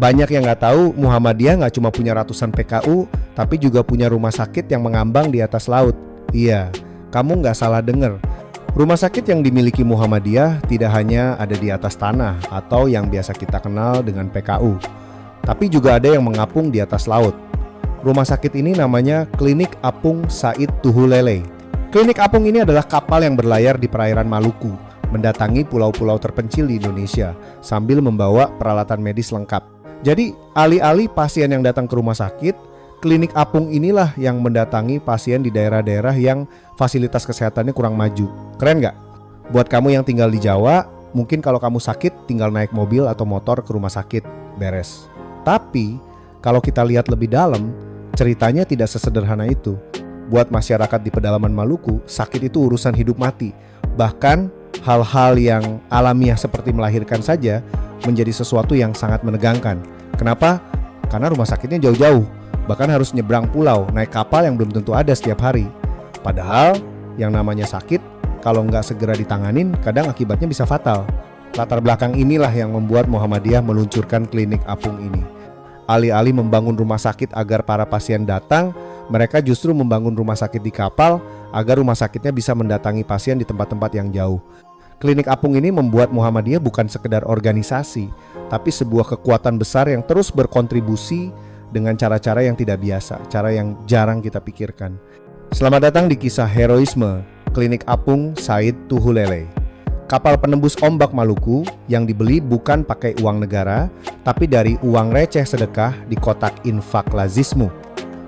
Banyak yang nggak tahu Muhammadiyah nggak cuma punya ratusan PKU, tapi juga punya rumah sakit yang mengambang di atas laut. Iya, kamu nggak salah dengar. Rumah sakit yang dimiliki Muhammadiyah tidak hanya ada di atas tanah atau yang biasa kita kenal dengan PKU, tapi juga ada yang mengapung di atas laut. Rumah sakit ini namanya Klinik Apung Said Tuhulele. Klinik Apung ini adalah kapal yang berlayar di perairan Maluku, mendatangi pulau-pulau terpencil di Indonesia sambil membawa peralatan medis lengkap. Jadi alih-alih pasien yang datang ke rumah sakit, Klinik Apung inilah yang mendatangi pasien di daerah-daerah yang fasilitas kesehatannya kurang maju. Keren nggak? Buat kamu yang tinggal di Jawa, mungkin kalau kamu sakit tinggal naik mobil atau motor ke rumah sakit, beres. Tapi kalau kita lihat lebih dalam, ceritanya tidak sesederhana itu. Buat masyarakat di pedalaman Maluku, sakit itu urusan hidup mati. Bahkan hal-hal yang alamiah seperti melahirkan saja menjadi sesuatu yang sangat menegangkan. Kenapa? Karena rumah sakitnya jauh-jauh, bahkan harus nyebrang pulau, naik kapal yang belum tentu ada setiap hari. Padahal yang namanya sakit, kalau nggak segera ditanganin, kadang akibatnya bisa fatal. Latar belakang inilah yang membuat Muhammadiyah meluncurkan Klinik Apung ini. Alih-alih membangun rumah sakit agar para pasien datang, mereka justru membangun rumah sakit di kapal agar rumah sakitnya bisa mendatangi pasien di tempat-tempat yang jauh. Klinik Apung ini membuat Muhammadiyah bukan sekedar organisasi, tapi sebuah kekuatan besar yang terus berkontribusi dengan cara-cara yang tidak biasa, cara yang jarang kita pikirkan. Selamat datang di kisah heroisme Klinik Apung Said Tuhulele. Kapal penembus ombak Maluku yang dibeli bukan pakai uang negara, tapi dari uang receh sedekah di kotak infak Lazismu.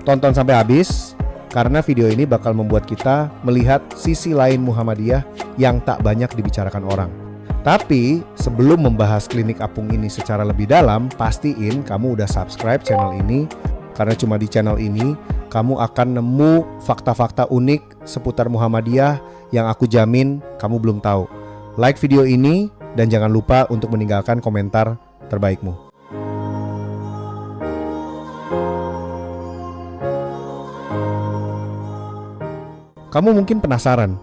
Tonton sampai habis, karena video ini bakal membuat kita melihat sisi lain Muhammadiyah yang tak banyak dibicarakan orang. Tapi sebelum membahas Klinik Apung ini secara lebih dalam, pastiin kamu udah subscribe channel ini, karena cuma di channel ini kamu akan nemu fakta-fakta unik seputar Muhammadiyah yang aku jamin kamu belum tahu. Like video ini dan jangan lupa untuk meninggalkan komentar terbaikmu. Kamu mungkin penasaran,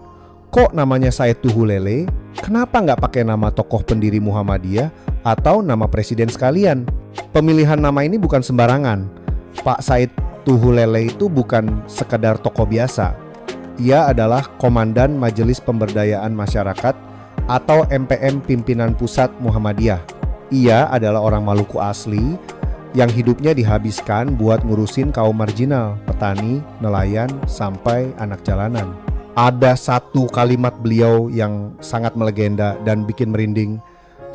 kok namanya Said Tuhulele? Kenapa nggak pakai nama tokoh pendiri Muhammadiyah atau nama presiden sekalian? Pemilihan nama ini bukan sembarangan. Pak Said Tuhulele itu bukan sekedar tokoh biasa. Ia adalah Komandan Majelis Pemberdayaan Masyarakat atau MPM Pimpinan Pusat Muhammadiyah. Ia adalah orang Maluku asli yang hidupnya dihabiskan buat ngurusin kaum marginal, petani, nelayan, sampai anak jalanan. Ada satu kalimat beliau yang sangat melegenda dan bikin merinding.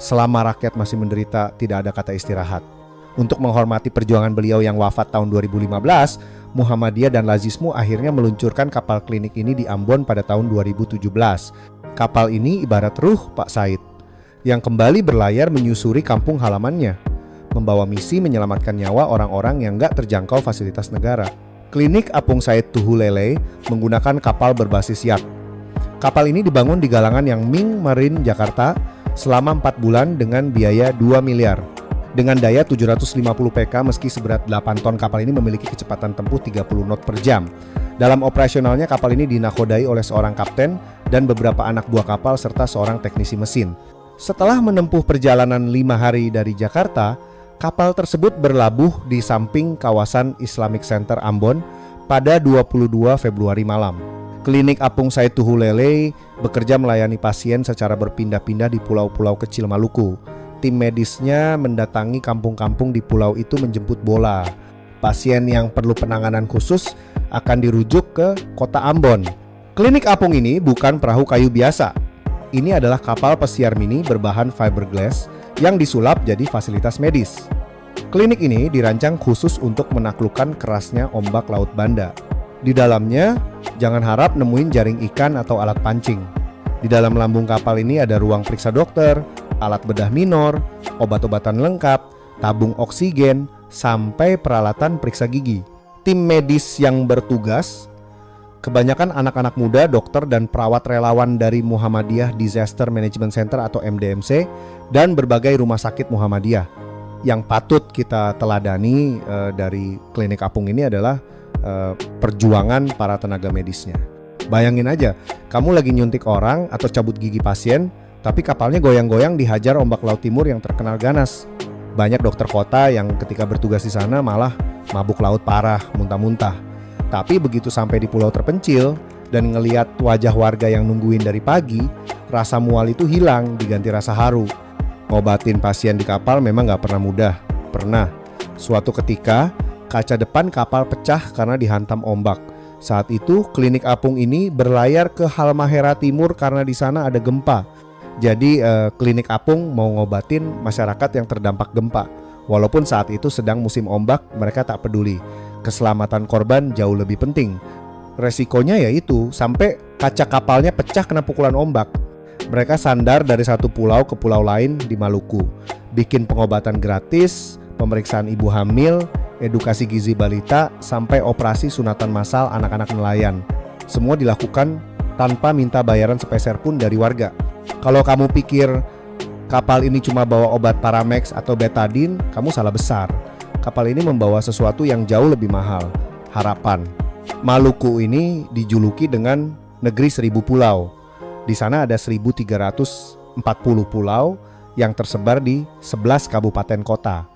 Selama rakyat masih menderita, tidak ada kata istirahat. Untuk menghormati perjuangan beliau yang wafat tahun 2015, Muhammadiyah dan Lazismu akhirnya meluncurkan kapal klinik ini di Ambon pada tahun 2017. Kapal ini ibarat ruh Pak Said, yang kembali berlayar menyusuri kampung halamannya, membawa misi menyelamatkan nyawa orang-orang yang nggak terjangkau fasilitas negara. Klinik Apung Said Tuhulele menggunakan kapal berbasis yacht. Kapal ini dibangun di galangan yang Ming Marine Jakarta selama 4 bulan dengan biaya 2 miliar. Dengan daya 750 PK meski seberat 8 ton, kapal ini memiliki kecepatan tempuh 30 knot per jam. Dalam operasionalnya kapal ini dinakodai oleh seorang kapten dan beberapa anak buah kapal serta seorang teknisi mesin. Setelah menempuh perjalanan 5 hari dari Jakarta, kapal tersebut berlabuh di samping kawasan Islamic Center Ambon pada 22 Februari malam. Klinik Apung Said Tuhulele bekerja melayani pasien secara berpindah-pindah di pulau-pulau kecil Maluku. Tim medisnya mendatangi kampung-kampung di pulau itu menjemput bola. Pasien yang perlu penanganan khusus akan dirujuk ke kota Ambon. Klinik Apung ini bukan perahu kayu biasa. Ini adalah kapal pesiar mini berbahan fiberglass yang disulap jadi fasilitas medis. Klinik ini dirancang khusus untuk menaklukkan kerasnya ombak laut Banda. Di dalamnya, jangan harap nemuin jaring ikan atau alat pancing. Di dalam lambung kapal ini ada ruang periksa dokter, alat bedah minor, obat-obatan lengkap, tabung oksigen, sampai peralatan periksa gigi. Tim medis yang bertugas kebanyakan anak-anak muda, dokter dan perawat relawan dari Muhammadiyah Disaster Management Center atau MDMC dan berbagai rumah sakit Muhammadiyah. Yang patut kita teladani dari Klinik Apung ini adalah perjuangan para tenaga medisnya. Bayangin aja, kamu lagi nyuntik orang atau cabut gigi pasien, tapi kapalnya goyang-goyang dihajar ombak laut timur yang terkenal ganas. Banyak dokter kota yang ketika bertugas di sana malah mabuk laut parah, muntah-muntah. Tapi begitu sampai di pulau terpencil dan ngeliat wajah warga yang nungguin dari pagi, rasa mual itu hilang diganti rasa haru. Ngobatin pasien di kapal memang gak pernah mudah. Pernah. Suatu ketika, kaca depan kapal pecah karena dihantam ombak. Saat itu, klinik apung ini berlayar ke Halmahera Timur karena di sana ada gempa. Jadi klinik apung mau ngobatin masyarakat yang terdampak gempa. Walaupun saat itu sedang musim ombak, mereka tak peduli. Keselamatan korban jauh lebih penting. Resikonya yaitu sampai kaca kapalnya pecah kena pukulan ombak. Mereka sandar dari satu pulau ke pulau lain di Maluku. Bikin pengobatan gratis, pemeriksaan ibu hamil, edukasi gizi balita, sampai operasi sunatan massal anak-anak nelayan. Semua dilakukan tanpa minta bayaran sepeser pun dari warga. Kalau kamu pikir kapal ini cuma bawa obat Paramex atau betadine, kamu salah besar. Kapal ini membawa sesuatu yang jauh lebih mahal, harapan. Maluku ini dijuluki dengan negeri 1000 pulau. Di sana ada 1340 pulau yang tersebar di 11 kabupaten kota.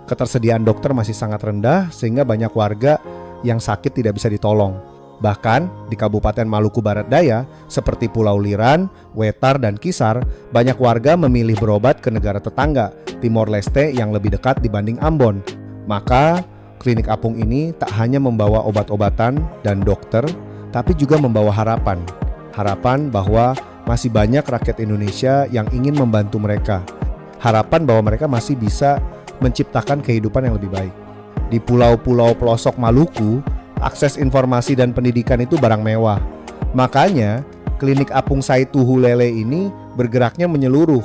Ketersediaan dokter masih sangat rendah sehingga banyak warga yang sakit tidak bisa ditolong. Bahkan di Kabupaten Maluku Barat Daya seperti Pulau Liran, Wetar, dan Kisar, banyak warga memilih berobat ke negara tetangga, Timor Leste yang lebih dekat dibanding Ambon. Maka klinik apung ini tak hanya membawa obat-obatan dan dokter, tapi juga membawa harapan. Harapan bahwa masih banyak rakyat Indonesia yang ingin membantu mereka. Harapan bahwa mereka masih bisa menciptakan kehidupan yang lebih baik. Di pulau-pulau pelosok Maluku, akses informasi dan pendidikan itu barang mewah. Makanya, klinik apung Said Tuhulele ini bergeraknya menyeluruh.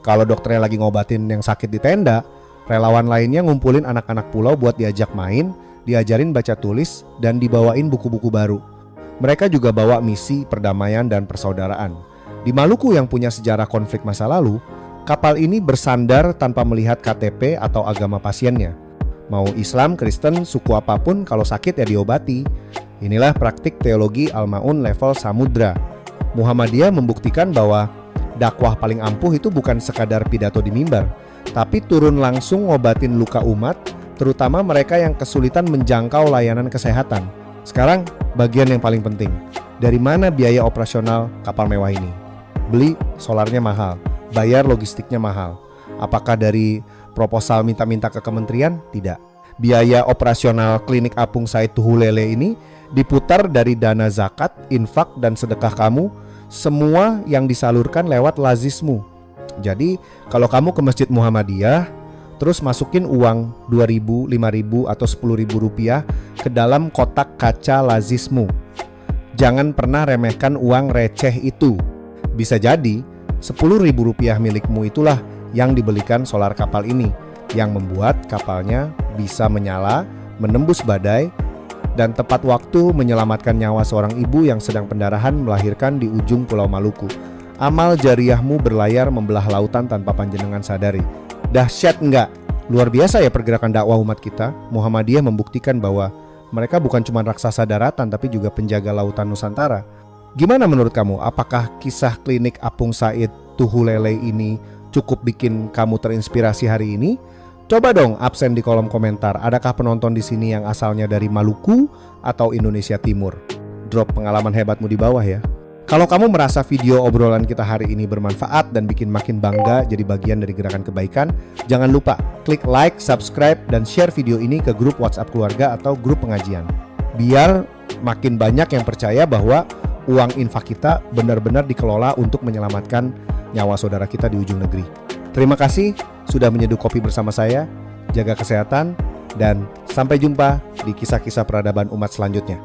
Kalau dokternya lagi ngobatin yang sakit di tenda, relawan lainnya ngumpulin anak-anak pulau buat diajak main, diajarin baca tulis, dan dibawain buku-buku baru. Mereka juga bawa misi perdamaian dan persaudaraan. Di Maluku yang punya sejarah konflik masa lalu, kapal ini bersandar tanpa melihat KTP atau agama pasiennya. Mau Islam, Kristen, suku apapun, kalau sakit ya diobati. Inilah praktik teologi Al-Ma'un level samudra. Muhammadiyah membuktikan bahwa dakwah paling ampuh itu bukan sekadar pidato di mimbar, tapi turun langsung ngobatin luka umat, terutama mereka yang kesulitan menjangkau layanan kesehatan. Sekarang bagian yang paling penting. Dari mana biaya operasional kapal mewah ini? Beli solarnya mahal, bayar logistiknya mahal. Apakah dari proposal minta-minta ke kementerian? Tidak. Biaya operasional klinik apung Said Tuhulele ini diputar dari dana zakat, infak, dan sedekah kamu, semua yang disalurkan lewat lazismu. Jadi kalau kamu ke Masjid Muhammadiyah, terus masukin uang 2.000, 5.000, atau 10.000 rupiah ke dalam kotak kaca lazismu. Jangan pernah remehkan uang receh itu. Bisa jadi 10.000 rupiah milikmu itulah yang dibelikan solar kapal ini, yang membuat kapalnya bisa menyala, menembus badai, dan tepat waktu menyelamatkan nyawa seorang ibu yang sedang pendarahan melahirkan di ujung Pulau Maluku. Amal jariahmu berlayar membelah lautan tanpa panjenengan sadari. Dahsyat enggak? Luar biasa ya pergerakan dakwah umat kita. Muhammadiyah membuktikan bahwa mereka bukan cuma raksasa daratan tapi juga penjaga lautan Nusantara. Gimana menurut kamu? Apakah kisah klinik apung Said Tuhulele ini cukup bikin kamu terinspirasi hari ini? Coba dong absen di kolom komentar. Adakah penonton di sini yang asalnya dari Maluku atau Indonesia Timur? Drop pengalaman hebatmu di bawah ya. Kalau kamu merasa video obrolan kita hari ini bermanfaat dan bikin makin bangga jadi bagian dari gerakan kebaikan, jangan lupa klik like, subscribe, dan share video ini ke grup WhatsApp keluarga atau grup pengajian. Biar makin banyak yang percaya bahwa uang infak kita benar-benar dikelola untuk menyelamatkan nyawa saudara kita di ujung negeri. Terima kasih sudah menyeduh kopi bersama saya. Jaga kesehatan dan sampai jumpa di kisah-kisah peradaban umat selanjutnya.